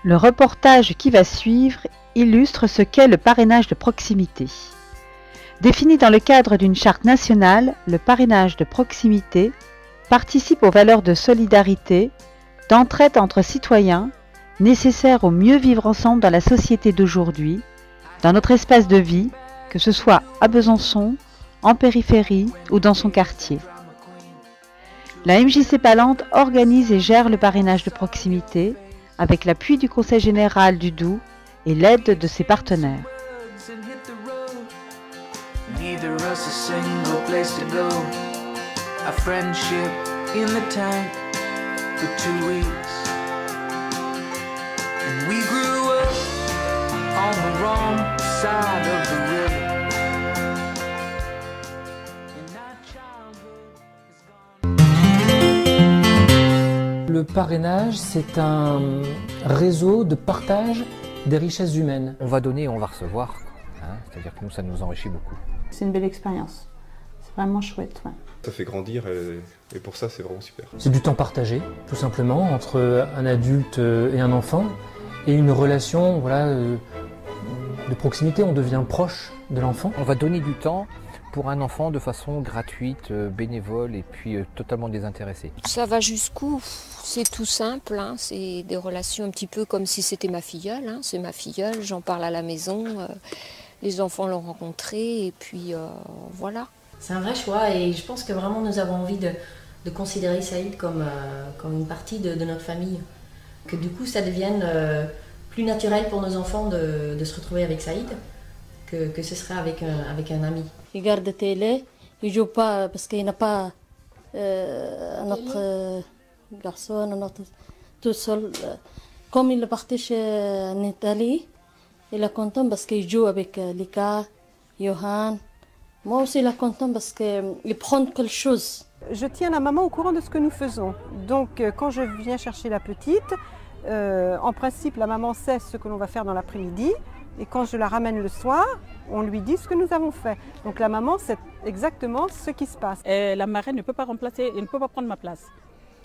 Le reportage qui va suivre illustre ce qu'est le parrainage de proximité. Défini dans le cadre d'une charte nationale, le parrainage de proximité participe aux valeurs de solidarité, d'entraide entre citoyens, nécessaires au mieux vivre ensemble dans la société d'aujourd'hui, dans notre espace de vie, que ce soit à Besançon, en périphérie ou dans son quartier. La MJC Pallante organise et gère le parrainage de proximité avec l'appui du Conseil général du Doubs et l'aide de ses partenaires. Le parrainage, c'est un réseau de partage des richesses humaines. On va donner et on va recevoir, hein, c'est-à-dire que nous, ça nous enrichit beaucoup. C'est une belle expérience, c'est vraiment chouette. Ouais. Ça fait grandir et pour ça, c'est vraiment super. C'est du temps partagé, tout simplement, entre un adulte et un enfant, et une relation de proximité, on devient proche de l'enfant. On va donner du temps pour un enfant de façon gratuite, bénévole et puis totalement désintéressée. Ça va jusqu'où? C'est tout simple, hein. C'est des relations un petit peu comme si c'était ma filleule. Hein. C'est ma filleule, j'en parle à la maison, les enfants l'ont rencontrée et puis voilà. C'est un vrai choix et je pense que vraiment nous avons envie de considérer Saïd comme une partie de notre famille. Que du coup ça devienne plus naturel pour nos enfants de se retrouver avec Saïd que ce serait avec un ami. Il regarde la télé, il ne joue pas parce qu'il n'a pas un autre garçon, un autre tout seul. Comme il est parti en Italie, il est content parce qu'il joue avec Lika, Johan. Moi aussi, il est content parce qu'il prend quelque chose. Je tiens la maman au courant de ce que nous faisons. Donc quand je viens chercher la petite, en principe la maman sait ce que l'on va faire dans l'après-midi. Et quand je la ramène le soir, on lui dit ce que nous avons fait. Donc la maman sait exactement ce qui se passe. La marraine ne peut pas remplacer, elle ne peut pas prendre ma place.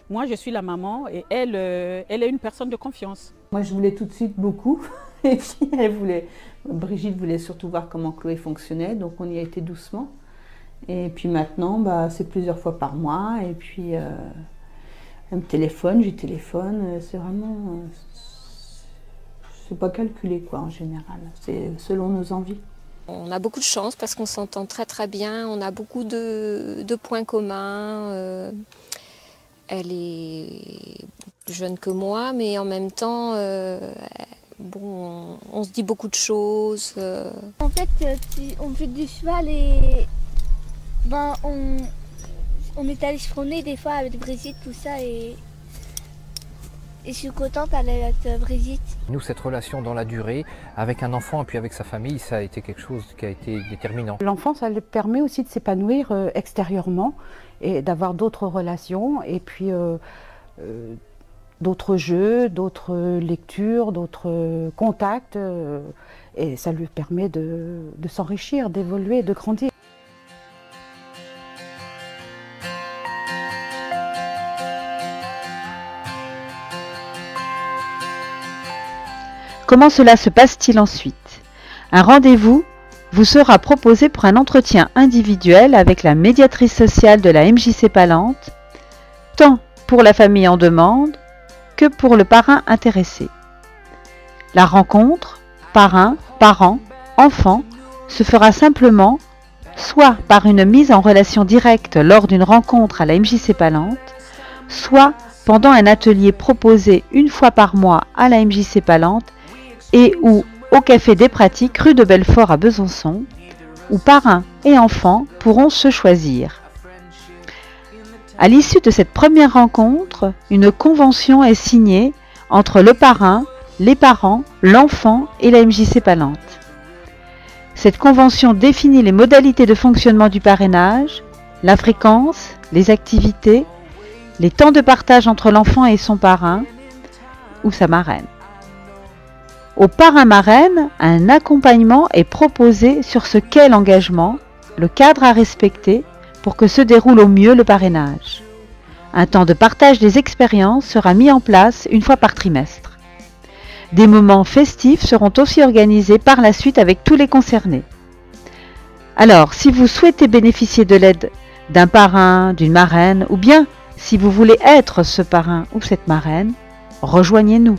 Moi, je suis la maman et elle est une personne de confiance. Moi, je voulais tout de suite beaucoup. Et puis, Brigitte voulait surtout voir comment Chloé fonctionnait. Donc on y a été doucement. Et puis maintenant, c'est plusieurs fois par mois. Et puis, elle me téléphone, j'y téléphone. C'est vraiment... c'est pas calculé quoi en général, c'est selon nos envies. On a beaucoup de chance parce qu'on s'entend très très bien, on a beaucoup de points communs. Elle est plus jeune que moi, mais en même temps, on se dit beaucoup de choses. En fait, on fait du cheval et on est allé se promener des fois avec Brigitte, tout ça et je suis contente d'aller avec Brigitte. Nous, cette relation dans la durée, avec un enfant et puis avec sa famille, ça a été quelque chose qui a été déterminant. L'enfant, ça lui permet aussi de s'épanouir extérieurement et d'avoir d'autres relations et puis d'autres jeux, d'autres lectures, d'autres contacts. Et ça lui permet de s'enrichir, d'évoluer, de grandir. Comment cela se passe-t-il ensuite? Un rendez-vous vous sera proposé pour un entretien individuel avec la médiatrice sociale de la MJC Pallante, tant pour la famille en demande que pour le parrain intéressé. La rencontre, parrain, parent, enfant, se fera simplement soit par une mise en relation directe lors d'une rencontre à la MJC Pallante, soit pendant un atelier proposé une fois par mois à la MJC Pallante et ou au Café des Pratiques rue de Belfort à Besançon, où parrains et enfants pourront se choisir. À l'issue de cette première rencontre, une convention est signée entre le parrain, les parents, l'enfant et la MJC Pallante. Cette convention définit les modalités de fonctionnement du parrainage, la fréquence, les activités, les temps de partage entre l'enfant et son parrain ou sa marraine. Au parrain-marraine, un accompagnement est proposé sur ce qu'est l'engagement, le cadre à respecter pour que se déroule au mieux le parrainage. Un temps de partage des expériences sera mis en place une fois par trimestre. Des moments festifs seront aussi organisés par la suite avec tous les concernés. Alors, si vous souhaitez bénéficier de l'aide d'un parrain, d'une marraine, ou bien si vous voulez être ce parrain ou cette marraine, rejoignez-nous.